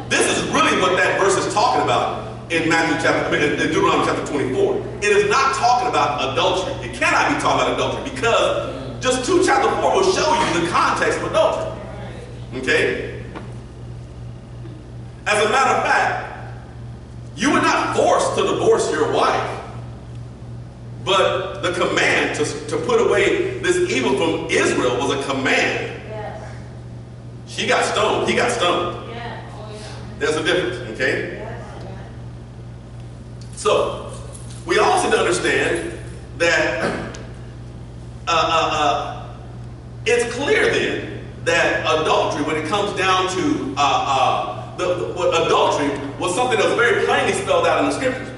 This is really what that verse is talking about. In Deuteronomy chapter 24. It is not talking about adultery. It cannot be talking about adultery because just chapter 4 will show you the context of adultery. Okay? As a matter of fact, you were not forced to divorce your wife, but the command to put away this evil from Israel was a command. Yes. She got stoned. He got stoned. Yeah. Oh, yeah. There's a difference. Okay? So, we also need to understand that it's clear then that adultery, when it comes down to adultery, was something that was very plainly spelled out in the scriptures.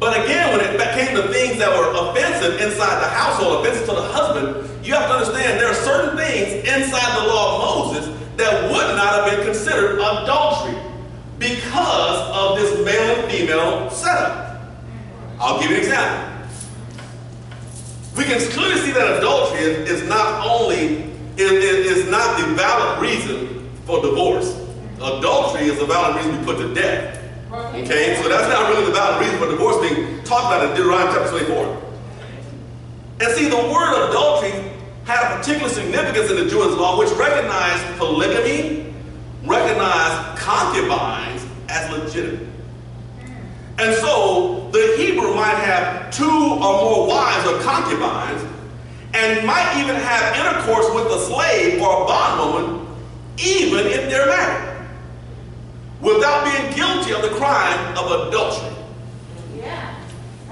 But again, when it came to things that were offensive inside the household, offensive to the husband, you have to understand there are certain things inside the law of Moses that would not have been considered adultery because of this male and female setup. I'll give you an example. We can clearly see that adultery is not the valid reason for divorce. Adultery is a valid reason to be put to death. Okay, so that's not really the valid reason for divorce being talked about in Deuteronomy Chapter 24. And see, the word adultery had a particular significance in the Jewish law, which recognized polygamy, recognized concubines as legitimate. And so the Hebrew might have 2 or more wives or concubines, and might even have intercourse with a slave or a bondwoman, even if they're married, without being guilty of the crime of adultery. Yeah.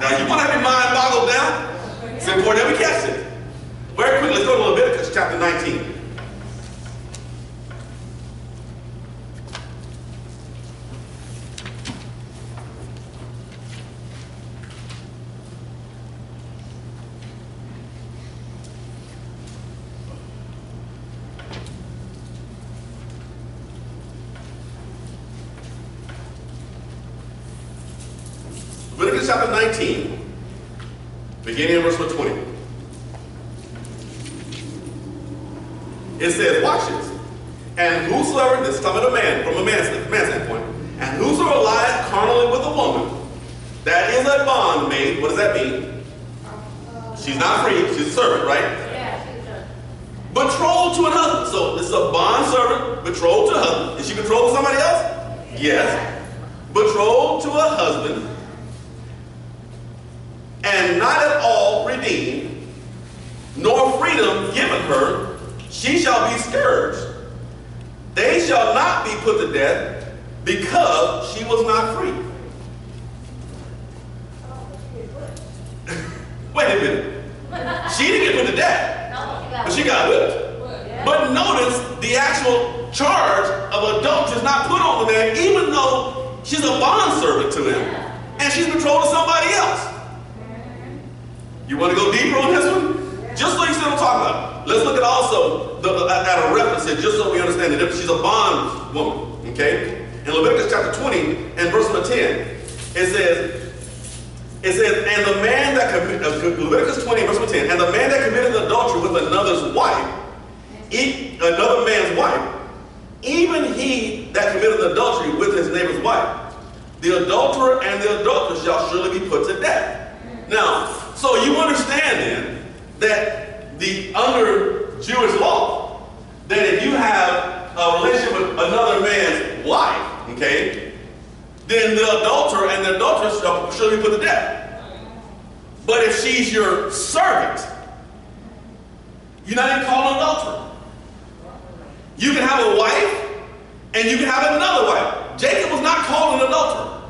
Now, you want to have your mind boggled down? It's important that we catch it. Very quickly, let's go to Leviticus Chapter 19. Leviticus chapter 19, beginning in verse 20. It says, watch this. And whosoever, this is talking about a man, from a man's standpoint, and whosoever lies carnally with a woman, that is a bondmaid. What does that mean? She's not free, she's a servant, right? Yeah, she's a Betrothed to a husband. So this is a bond servant, betrothed to a husband. Is she betrothed to somebody else? Yes. Betrothed to a husband, and not at all redeemed, nor freedom given her, she shall be scourged. They shall not be put to death, because she was not free. Wait a minute. She didn't get put to death, but she got whipped. But notice the actual charge of adultery is not put on the man, even though she's a bondservant to him, and she's betrothed to somebody else. You want to go deeper on this one? Just so you see what I'm talking about. Let's look at also at a reference here, just so we understand the difference. She's a bond woman, okay? In Leviticus chapter 20 and verse number 10, it says, and the man that committed, Leviticus 20 verse number 10, and the man that committed adultery with another's wife, another man's wife, even he that committed adultery with his neighbor's wife, the adulterer and the adulteress shall surely be put to death. Now, so you understand then that under Jewish law, that if you have a relationship with another man's wife, okay, then the adulterer and the adulteress shall surely be put to death. But if she's your servant, you're not even called an adulterer. You can have a wife and you can have another wife. Jacob was not called an adulterer.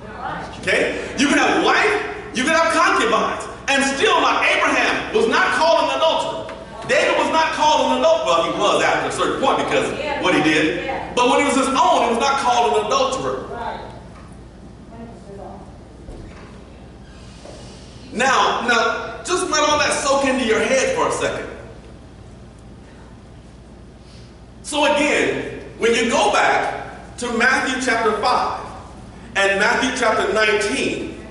Okay? You can have a wife, you can have concubines, and still not. Abraham was not called an adulterer. David was not called an adulterer. Well, he was after a certain point because what he did. But when he was his own, he was not called an adulterer. Now, just let all that soak into your head for a second. So again, when you go back to Matthew chapter 5 and Matthew chapter 19,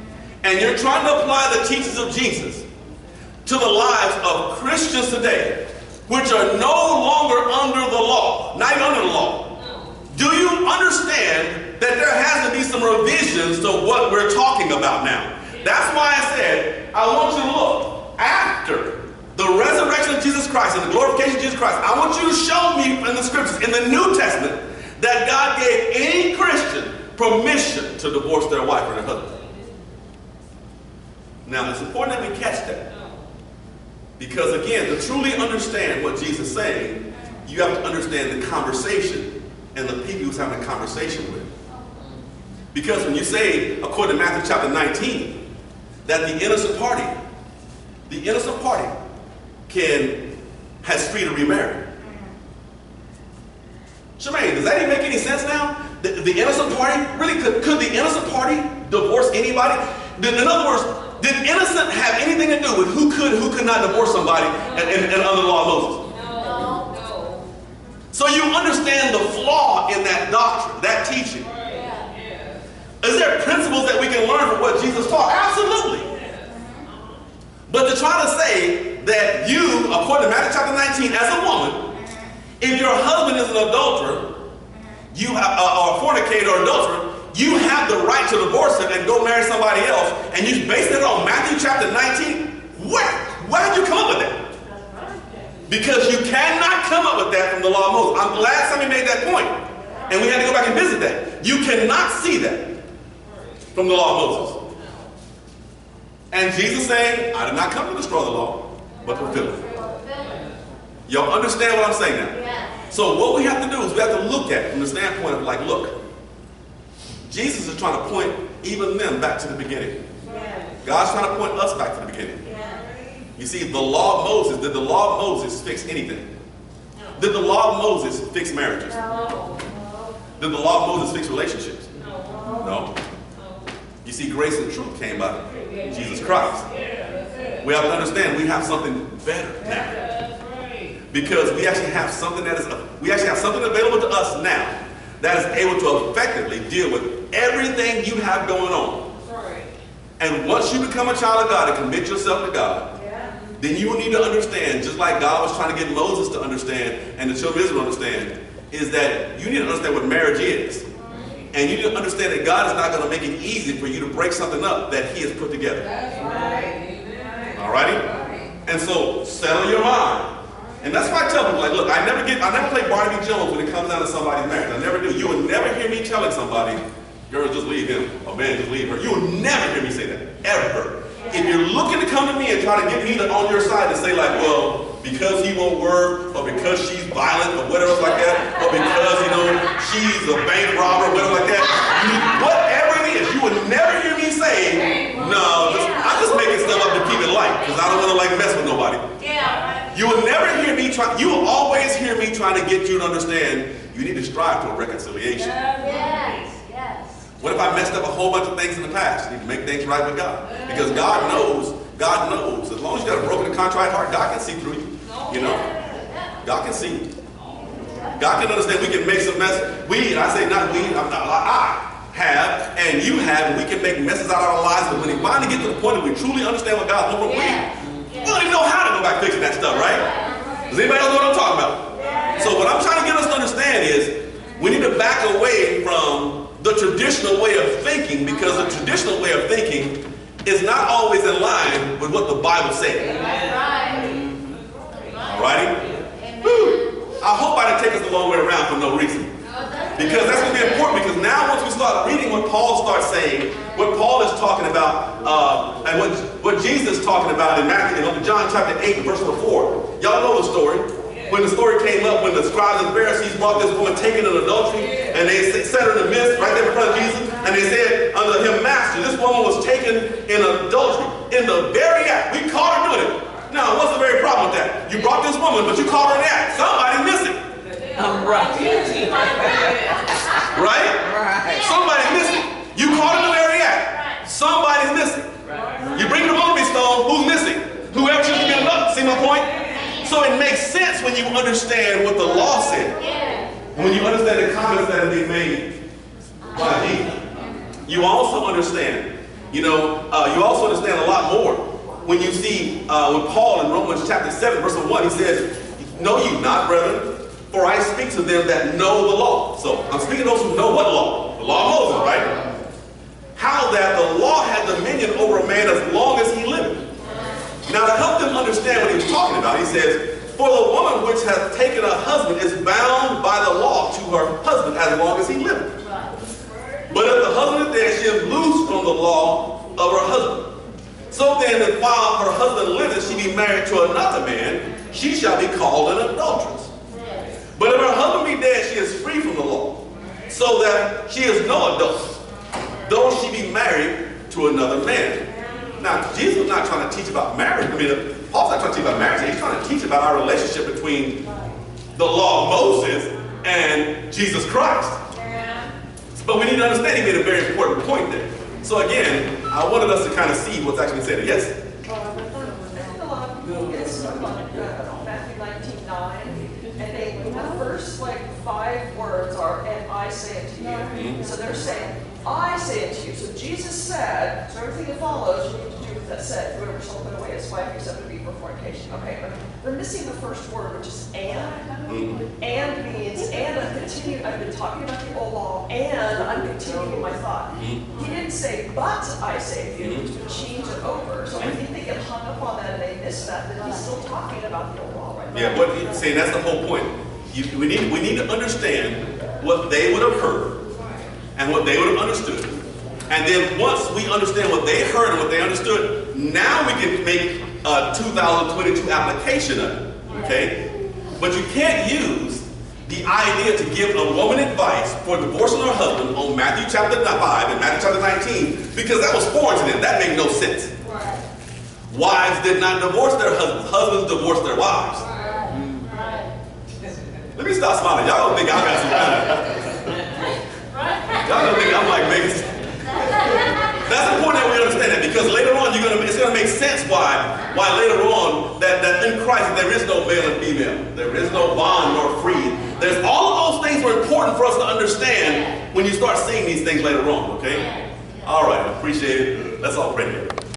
and you're trying to apply the teachings of Jesus to the lives of Christians today, which are no longer under the law, not even under the law, do you understand that there has to be some revisions to what we're talking about now? That's why I said, I want you to look after the resurrection of Jesus Christ and the glorification of Jesus Christ. I want you to show me in the scriptures, in the New Testament, that God gave any Christian permission to divorce their wife or their husband. Now, it's important that we catch that. Because again, to truly understand what Jesus is saying, you have to understand the conversation and the people he's having a conversation with. Because when you say, according to Matthew chapter 19, that the innocent party has free to remarry. Shemaine, does that even make any sense now? The innocent party, really, could the innocent party divorce anybody? In other words, did innocent have anything to do with who could not divorce somebody and under the law of Moses? No. So you understand the flaw in that doctrine, that teaching. Is there principles that we can learn from what Jesus taught? Absolutely. But to try to say that you, according to Matthew chapter 19, as a woman, if your husband is an adulterer, you have, or a fornicator or adulterer, you have the right to divorce him and go marry somebody else, and you base it on Matthew chapter 19? Where did you come up with that? Because you cannot come up with that from the law of Moses. I'm glad somebody made that point, and we had to go back and visit that. You cannot see that from the law of Moses. And Jesus saying, I did not come to destroy the law, but to fulfill it. Y'all understand what I'm saying now? Yeah. So what we have to do is we have to look at it from the standpoint of like, look, Jesus is trying to point even them back to the beginning. God's trying to point us back to the beginning. You see, the law of Moses, did the law of Moses fix anything? Did the law of Moses fix marriages? Did the law of Moses fix relationships? No. You see, grace and truth came by Jesus Christ. We have to understand we have something better now. Because we actually have something available to us now that is able to effectively deal with everything you have going on. And once you become a child of God and commit yourself to God, then you will need to understand, just like God was trying to get Moses to understand and the children of Israel to understand, is that you need to understand what marriage is. And you need to understand that God is not going to make it easy for you to break something up that he has put together. All righty? And so, settle your mind. And that's why I tell people, like, look, I never play Barnaby Jones when it comes down to somebody's marriage. I never do. You will never hear me telling somebody, girl, just leave him, or man, just leave her. You will never hear me say that, ever. If you're looking to come to me and try to get me on your side and say, like, well, because he won't work, or because she's violent, or whatever like that, or because, she's a bank robber, or whatever like that, whatever it is, you would never hear me say, no, I'm just making stuff up to keep it light, because I don't want to, like, mess with nobody. You will never hear me you will always hear me trying to get you to understand you need to strive for reconciliation. What if I messed up a whole bunch of things in the past? You need to make things right with God. Because God knows. As long as you got a broken and contrite heart, God can see through you. God can see. God can understand we can make some mess. I have, and you have, and we can make messes out of our lives. But when we finally get to the point that we truly understand what God's doing, we don't even know how to go back fixing that stuff, right? Does anybody else know what I'm talking about? So what I'm trying to get us to understand is we need to back away from the traditional way of thinking, because the traditional way of thinking is not always in line with what the Bible says. Alrighty? I hope I didn't take us a long way around for no reason. Because that's going to be important, because now once we start reading what Paul starts saying, what Paul is talking about, and what Jesus is talking about in John chapter 8, verse 4. Y'all know the story. When the story came up, when the scribes and Pharisees brought this woman taken in adultery, and they set her in the midst, right there in front of Jesus, and they said unto him, Master, this woman was taken in adultery, in the very act. We caught her doing it. Now, what's the very problem with that? You brought this woman, but you caught her in the act. Somebody missing. Right. Right? Somebody missing. You caught her in the very act. Somebody's missing. You bring the mulberry stone, who's missing? Whoever should have been up. See my point? So it makes sense when you understand what the law said. When you understand the comments that have been made by Jesus. You also understand, you also understand a lot more when you see with Paul in Romans chapter 7, verse 1, he says, know ye not, brethren, for I speak to them that know the law. So I'm speaking to those who know what law? The law of Moses, right? How that the law had dominion over a man as long as he lived. Now, to help them understand what he was talking about, he says, for the woman which hath taken a husband is bound by the law to her husband as long as he liveth. But if the husband is dead, she is loosed from the law of her husband. So then, if while her husband liveth, she be married to another man, she shall be called an adulteress. But if her husband be dead, she is free from the law, so that she is no adulteress, though she be married to another man. Now, Jesus was not trying to teach about marriage. Paul's not trying to teach about marriage. He's trying to teach about our relationship between the law of Moses and Jesus Christ. But we need to understand he made a very important point there. So again, I wanted us to kind of see what's actually said. Yes? It's Matthew 19:9, and the first 5 words are, and I say it to you. Mm-hmm. So they're saying, I say it to you. So Jesus said, so everything that follows, you need to do with that said, whoever shall put away his wife except it be for fornication. Okay, but they're missing the first word, which is and. Mm-hmm. And means, and I've been talking about the old law, and I'm continuing my thought. Mm-hmm. He didn't say, but I say to you, Mm-hmm. to change it over. So I think they get hung up on that and they miss that he's still talking about the old law right now. Yeah, what he's saying, that's the whole point. We need to understand what they would have heard and what they would have understood. And then once we understand what they heard and what they understood, now we can make a 2022 application of it. Okay? But you can't use the idea to give a woman advice for divorcing her husband on Matthew chapter 5 and Matthew chapter 19, because that was foreign to them. That made no sense. Right. Wives did not divorce their husbands. Husbands divorced their wives. Right. Let me stop smiling. Y'all don't think I got some kind of... Y'all don't think I'm like making... That's important that we understand that, because later on it's going to make sense why later on that in Christ there is no male and female. There is no bond nor free. There's all of those things are important for us to understand when you start seeing these things later on, okay? All right, I appreciate it. Let's all pray together.